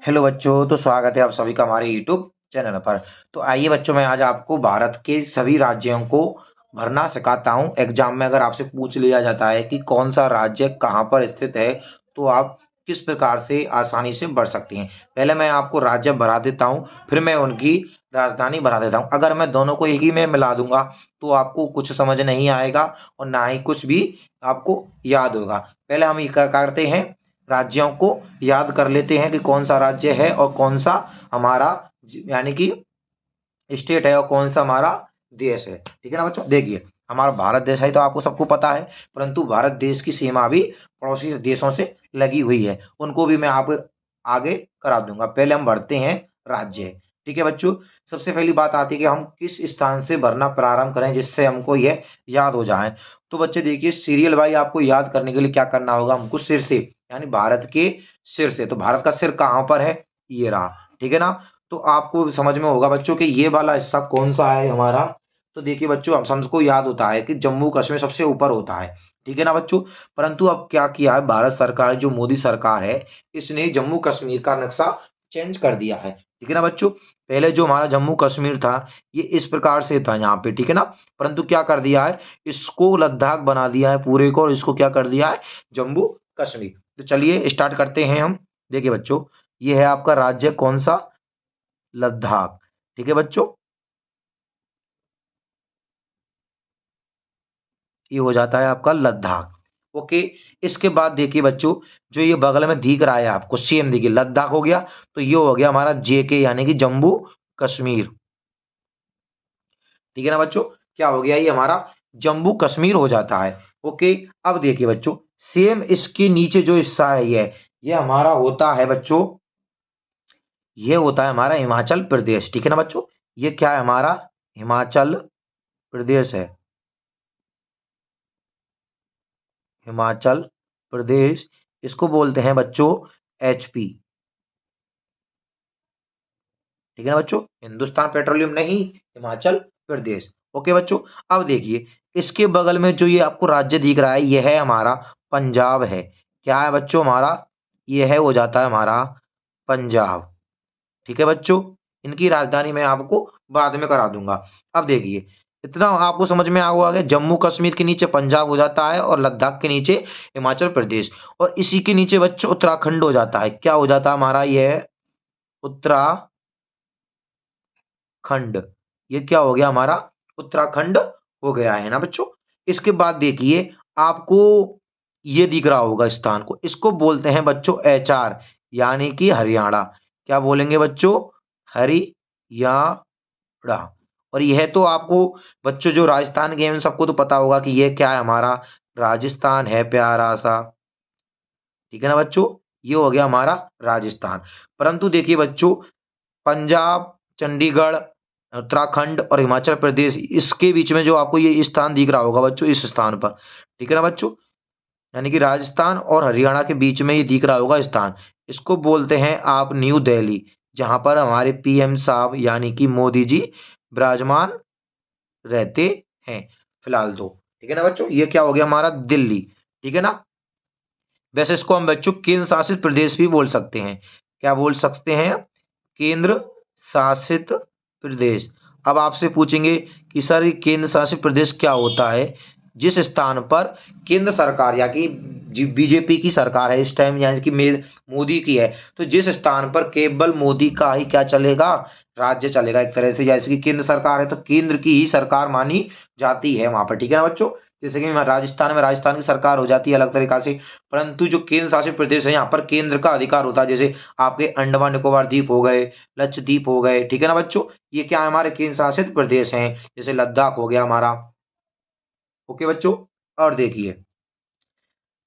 Hello बच्चों, तो स्वागत है आप सभी का हमारे यूट्यूब चैनल पर। तो आइए बच्चों, मैं आज आपको भारत के सभी राज्यों को भरना सिखाता हूं। एग्जाम में अगर आपसे पूछ लिया जाता है कि कौन सा राज्य कहां पर स्थित है, तो आप किस प्रकार से आसानी से भर सकती हैं। पहले मैं आपको राज्य भरा देता हूं, फिर मैं उनकी राजधानी भरा देता हूं। अगर मैं दोनों को एक ही में मिला दूंगा तो आपको कुछ समझ नहीं आएगा और ना ही कुछ भी आपको याद होगा। पहले हम ये करते हैं, राज्यों को याद कर लेते हैं कि कौन सा राज्य है और कौन सा हमारा यानी कि स्टेट है और कौन सा हमारा देश है। ठीक है ना बच्चों, देखिए हमारा भारत देश है तो आपको सबको पता है, परंतु भारत देश की सीमा भी पड़ोसी देशों से लगी हुई है, उनको भी मैं आपको आगे करा दूंगा। पहले हम भरते हैं राज्य। ठीक है बच्चों, सबसे पहली बात आती है कि हम किस स्थान से भरना प्रारंभ करें जिससे हमको यह याद हो जाए। तो बच्चे देखिए, सीरियल वाइज आपको याद करने के लिए क्या करना होगा, हमको सिर से यानी भारत के सिर से। तो भारत का सिर कहां पर है, ये रहा। ठीक है ना, तो आपको समझ में होगा बच्चों कि ये वाला हिस्सा कौन सा है हमारा। तो देखिए बच्चों, हम सबको याद होता है कि जम्मू कश्मीर सबसे ऊपर होता है। ठीक है ना बच्चों, परंतु अब क्या किया है भारत सरकार, जो मोदी सरकार है, इसने जम्मू कश्मीर का नक्शा चेंज कर दिया है। ठीक है ना बच्चों, पहले जो हमारा जम्मू कश्मीर था ये इस प्रकार से था यहाँ पे। ठीक है ना, परंतु क्या कर दिया है, इसको लद्दाख बना दिया है पूरे को, और इसको क्या कर दिया है, जम्मू कश्मीर। तो चलिए स्टार्ट करते हैं हम। देखिए बच्चों, ये है आपका राज्य कौन सा, लद्दाख। ठीक है बच्चों, ये हो जाता है आपका लद्दाख। ओके, इसके बाद देखिए बच्चों, जो ये बगल में दिख रहा है आपको सेम, देखिए लद्दाख हो गया, तो ये हो गया हमारा जेके यानी कि जम्मू कश्मीर। ठीक है ना बच्चों, क्या हो गया, ये हमारा जम्मू कश्मीर हो जाता है। ओके, अब देखिए बच्चों, सेम इसके नीचे जो हिस्सा है ये हमारा होता है बच्चों, ये होता है हमारा हिमाचल प्रदेश। ठीक है ना बच्चों, ये क्या है हमारा, हिमाचल प्रदेश है, हिमाचल प्रदेश। इसको बोलते हैं बच्चों एचपी। ठीक है ना बच्चों, हिंदुस्तान पेट्रोलियम नहीं, हिमाचल प्रदेश। ओके बच्चों, अब देखिए इसके बगल में जो ये आपको राज्य दिख रहा है ये है हमारा पंजाब है। क्या है बच्चों हमारा, ये है, हो जाता है हमारा पंजाब। ठीक है बच्चों, इनकी राजधानी मैं आपको बाद में करा दूंगा। अब देखिए, इतना आपको समझ में आ गया, जम्मू कश्मीर के नीचे पंजाब हो जाता है और लद्दाख के नीचे हिमाचल प्रदेश, और इसी के नीचे बच्चों उत्तराखंड हो जाता है। क्या हो जाता है हमारा, ये है उत्तराखंड। ये क्या हो गया हमारा, उत्तराखंड हो गया है ना बच्चों। इसके बाद देखिए, आपको ये दिख रहा होगा स्थान को, इसको बोलते हैं बच्चों एचआर यानी कि हरियाणा। क्या बोलेंगे बच्चों, हरियाणा। और यह तो आपको बच्चों जो राजस्थान के हैं उन सबको तो पता होगा कि ये क्या है, हमारा राजस्थान है प्यारा सा। ठीक है ना बच्चों, ये हो गया हमारा राजस्थान। परंतु देखिए बच्चों, पंजाब, चंडीगढ़, उत्तराखंड और हिमाचल प्रदेश, इसके बीच में जो आपको ये स्थान दिख रहा होगा बच्चों, इस स्थान पर, ठीक है ना बच्चों, यानी कि राजस्थान और हरियाणा के बीच में ये दिख रहा होगा स्थान, इसको बोलते हैं आप न्यू दिल्ली, जहां पर हमारे पीएम साहब यानी कि मोदी जी विराजमान रहते हैं फिलहाल तो। ठीक है ना बच्चों, ये क्या हो गया हमारा दिल्ली। ठीक है ना, वैसे इसको हम बच्चों केंद्र शासित प्रदेश भी बोल सकते हैं। क्या बोल सकते हैं, केंद्र शासित प्रदेश। अब आपसे पूछेंगे कि सर ये केंद्र शासित प्रदेश क्या होता है, जिस स्थान पर केंद्र सरकार या कि बीजेपी की सरकार है इस टाइम, यानी कि मोदी की है, तो जिस स्थान पर केवल मोदी का ही क्या चलेगा, राज्य चलेगा एक तरह से, जैसे कि केंद्र सरकार है तो केंद्र की ही सरकार मानी जाती है वहां पर। ठीक है ना बच्चों, जैसे कि राजस्थान में राजस्थान की सरकार हो जाती है अलग तरीका से, परंतु जो केंद्र शासित प्रदेश है यहाँ पर केंद्र का अधिकार होता है। जैसे आपके अंडमान निकोबार द्वीप हो गए, लक्षद्वीप हो गए। ठीक है ना बच्चों, ये क्या है, हमारे केंद्र शासित प्रदेश हैं। जैसे लद्दाख हो गया हमारा। ओके बच्चों, और देखिए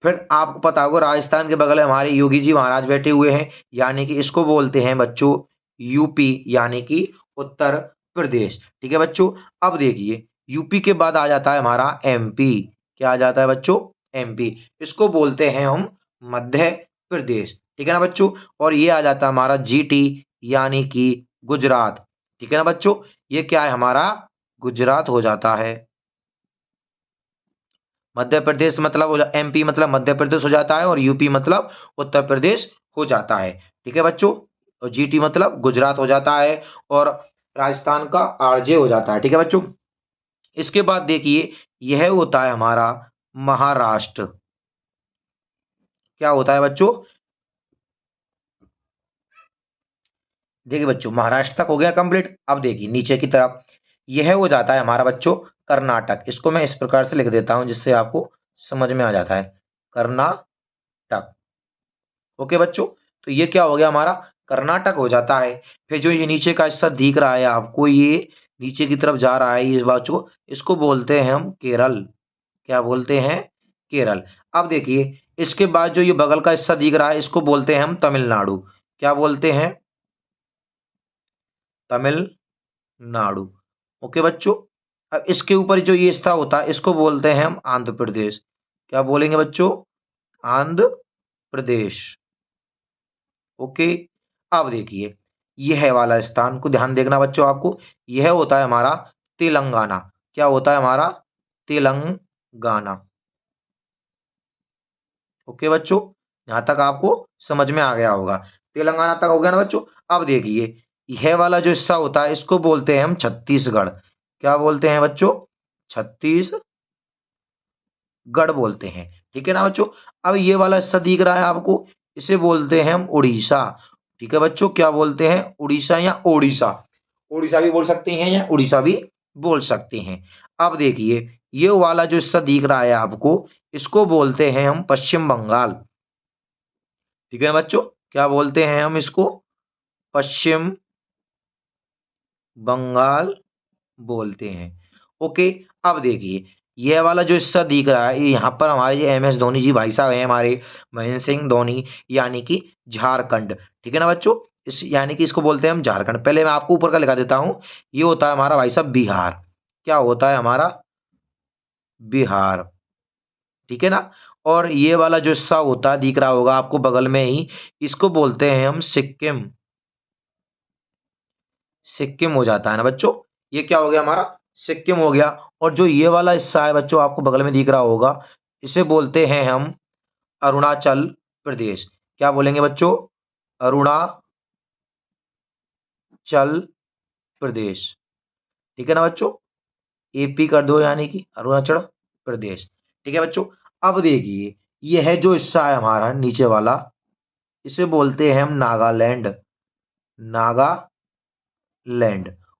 फिर आपको पता होगा राजस्थान के बगल में हमारे योगी जी महाराज बैठे हुए हैं, यानी कि इसको बोलते हैं बच्चों यूपी यानी कि उत्तर प्रदेश। ठीक है बच्चों, अब देखिए यूपी के बाद आ जाता है हमारा एमपी। क्या आ जाता है बच्चों, एमपी, इसको बोलते हैं हम मध्य प्रदेश। ठीक है ना बच्चों, और ये आ जाता है हमारा जीटी यानी कि गुजरात। ठीक है ना बच्चों, ये क्या है हमारा, गुजरात हो जाता है। मध्य प्रदेश मतलब एमपी मतलब मध्य प्रदेश हो जाता है, और यूपी मतलब उत्तर प्रदेश हो जाता है। ठीक है बच्चों, और जीटी मतलब गुजरात हो जाता है और राजस्थान का आरजे हो जाता है। ठीक है बच्चों। इसके बाद देखिए यह होता है हमारा महाराष्ट्र। क्या होता है बच्चों? देखिए बच्चों महाराष्ट्र तक हो गया कंप्लीट। अब देखिए नीचे की तरफ यह हो जाता है हमारा बच्चों कर्नाटक। इसको मैं इस प्रकार से लिख देता हूं जिससे आपको समझ में आ जाता है, कर्नाटक। ओके बच्चों, तो ये क्या हो गया हमारा कर्नाटक हो जाता है। फिर जो ये नीचे का हिस्सा दिख रहा है आपको, ये नीचे की तरफ जा रहा है ये बच्चों, इसको बोलते हैं हम केरल। क्या बोलते हैं? केरल। अब देखिए इसके बाद जो ये बगल का हिस्सा दिख रहा है इसको बोलते हैं हम तमिलनाडु। क्या बोलते हैं? तमिलनाडु। ओके बच्चों। अब इसके ऊपर जो ये हिस्सा होता है इसको बोलते हैं हम आंध्र प्रदेश। क्या बोलेंगे बच्चों? आंध्र प्रदेश। ओके। अब देखिए यह वाला स्थान को ध्यान देखना बच्चों आपको, यह होता है हमारा तेलंगाना। क्या होता है हमारा? तेलंगाना। ओके बच्चों, यहां तक आपको समझ में आ गया होगा। तेलंगाना तक हो गया ना बच्चों। अब देखिए यह वाला जो हिस्सा होता है इसको बोलते हैं हम छत्तीसगढ़। क्या बोलते हैं बच्चों? छत्तीसगढ़ बोलते हैं। ठीक है ना बच्चों। अब ये वाला हिस्सा दिख रहा है आपको, इसे बोलते हैं हम उड़ीसा। ठीक है बच्चों, क्या बोलते हैं? उड़ीसा या ओडिशा। उड़ीसा भी बोल सकते हैं या उड़ीसा भी बोल सकते हैं। अब देखिए ये वाला जो हिस्सा दिख रहा है आपको, इसको बोलते हैं हम पश्चिम बंगाल। ठीक है बच्चों, क्या बोलते हैं हम इसको? पश्चिम बंगाल बोलते हैं। ओके। अब देखिए यह वाला जो हिस्सा दिख रहा है, यहाँ पर हमारे एम एस धोनी जी भाई साहब हैं, हमारे महेंद्र सिंह धोनी, यानी कि झारखंड। ठीक है ना बच्चों, इस यानी कि इसको बोलते हैं हम झारखंड। पहले मैं आपको ऊपर का लिखा देता हूँ, ये होता है हमारा भाई साहब बिहार। क्या होता है हमारा? बिहार। ठीक है ना। और ये वाला जो हिस्सा होता है दिख रहा होगा आपको बगल में ही, इसको बोलते हैं हम सिक्किम। सिक्किम हो जाता है ना बच्चों। ये क्या हो गया हमारा? सिक्किम हो गया। और जो ये वाला हिस्सा है बच्चों आपको बगल में दिख रहा होगा, इसे बोलते हैं हम अरुणाचल प्रदेश। क्या बोलेंगे बच्चों? अरुणाचल प्रदेश। ठीक है ना बच्चों, एपी कर दो यानी कि अरुणाचल प्रदेश। ठीक है बच्चों। अब देखिए यह जो हिस्सा है हमारा नीचे वाला, इसे बोलते हैं हम नागालैंड। नागालैंड।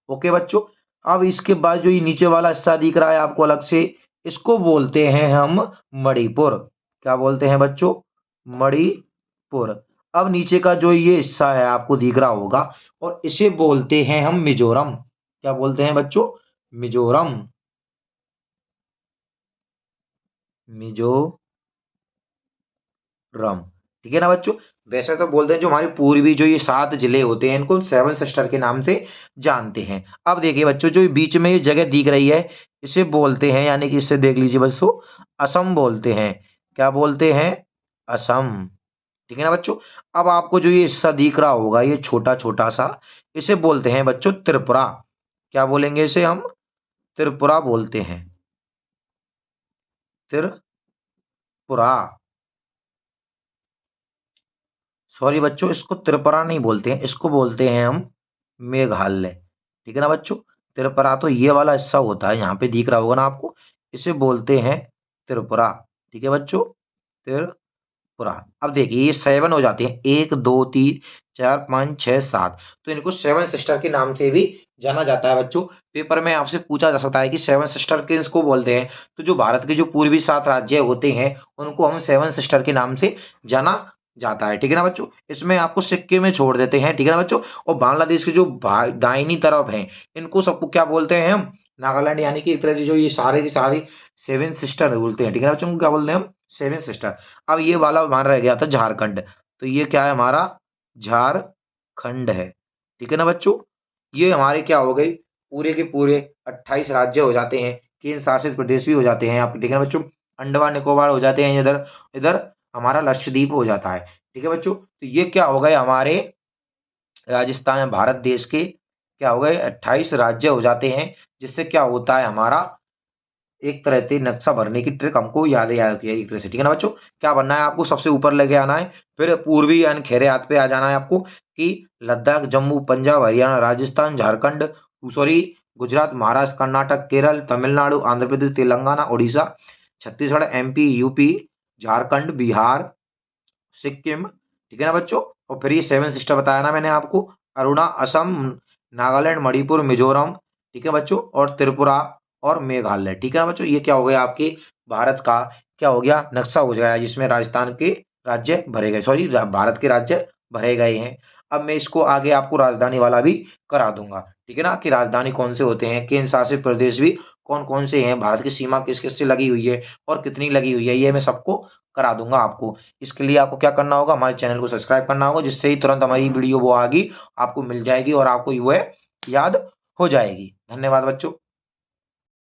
ओके बच्चों। अब इसके बाद जो ये नीचे वाला हिस्सा दिख रहा है आपको अलग से, इसको बोलते हैं हम मणिपुर। क्या बोलते हैं बच्चों? मणिपुर। अब नीचे का जो ये हिस्सा है आपको दिख रहा होगा, और इसे बोलते हैं हम मिजोरम। क्या बोलते हैं बच्चों? मिजोरम। मिजोरम। ठीक है ना बच्चों। वैसे तो बोलते हैं जो हमारी पूर्वी जो ये 7 जिले होते हैं इनको सेवन सिस्टर के नाम से जानते हैं। अब देखिए बच्चों जो बीच में ये जगह दिख रही है, इसे बोलते हैं, यानी कि इसे देख लीजिए बच्चों, असम बोलते हैं। क्या बोलते हैं? असम। ठीक है ना बच्चों। अब आपको जो ये हिस्सा दिख रहा होगा ये छोटा छोटा सा, इसे बोलते हैं बच्चों त्रिपुरा। क्या बोलेंगे इसे हम? त्रिपुरा बोलते हैं। त्रिपुरा। सॉरी बच्चों, इसको त्रिपुरा नहीं बोलते हैं, इसको बोलते हैं हम मेघालय। ठीक है ना बच्चों। त्रिपुरा तो ये वाला हिस्सा होता है, यहाँ पे दिख रहा होगा ना आपको, इसे बोलते हैं त्रिपुरा। ठीक है बच्चों, त्रिपुरा। अब देखिए ये 7 हो जाते हैं, 1 2 3 4 5 6 7, तो इनको सेवन सिस्टर के नाम से भी जाना जाता है बच्चों। पेपर में आपसे पूछा जा सकता है कि सेवन सिस्टर किसको बोलते हैं, तो जो भारत के जो पूर्वी 7 राज्य होते हैं उनको हम सेवन सिस्टर के नाम से जाना जाता है। ठीक है ना बच्चों। इसमें आपको सिक्के में छोड़ देते हैं। ठीक है ना बच्चों। और बांग्लादेश की जो दाहिनी तरफ है, इनको सबको क्या बोलते हैं हम? नागालैंड, यानी कि एक तरह से जो ये सारे की सारी सेवन सिस्टर बोलते हैं। ठीक है ना बच्चों, क्या बोलते हैं हम? Seven sister. अब ये वाला मान रह गया था झारखंड, तो ये क्या है हमारा? झारखंड है। ठीक है ना बच्चों। ये हमारे क्या हो गई, पूरे के पूरे 28 राज्य हो जाते हैं, केंद्र शासित प्रदेश भी हो जाते हैं आप। ठीक है ना बच्चों। अंडमान निकोबार हो जाते हैं, इधर इधर हमारा लक्षद्वीप हो जाता है। ठीक है बच्चों। तो ये क्या हो गए हमारे राजस्थान में भारत देश के क्या हो गए 28 राज्य हो जाते हैं, जिससे क्या होता है हमारा एक तरह से नक्शा भरने की ट्रिक हमको याद है एक तरह से, ठीक है ना बच्चों। क्या बनना है आपको, सबसे ऊपर लेके आना है, फिर पूर्वी यानी खेरे हाथ पे आ जाना है आपको कि Ladakh, Jammu, Punjab, Haryana, Rajasthan, Jharkhand, sorry Gujarat, Maharashtra, Karnataka, Kerala, Tamil Nadu, Andhra Pradesh, Telangana, Orissa, Chhattisgarh, MP, UP, Jharkhand, Bihar, Sikkim, ठीक है ना बच्चों। और फिर ये सेवन सिस्टर बताया ना मैंने आपको, अरुणा, असम, नागालैंड, मणिपुर, मिजोरम, ठीक है बच्चों, और त्रिपुरा और मेघालय, ठीक है ना बच्चों। ये क्या हो गया आपके भारत का, क्या हो गया, नक्शा हो गया जिसमें राजस्थान के राज्य भरे गए, सॉरी भारत के राज्य भरे गए हैं। अब मैं इसको आगे आपको राजधानी वाला भी करा दूंगा, ठीक है ना, कि राजधानी कौन से होते हैं, केंद्र शासित प्रदेश भी कौन कौन से हैं, भारत की सीमा किस किस से लगी हुई है और कितनी लगी हुई है, ये मैं सबको करा दूंगा आपको। इसके लिए आपको क्या करना होगा, हमारे चैनल को सब्सक्राइब करना होगा, जिससे ही तुरंत हमारी वीडियो वो आगी आपको मिल जाएगी और आपको वो याद हो जाएगी। धन्यवाद बच्चों।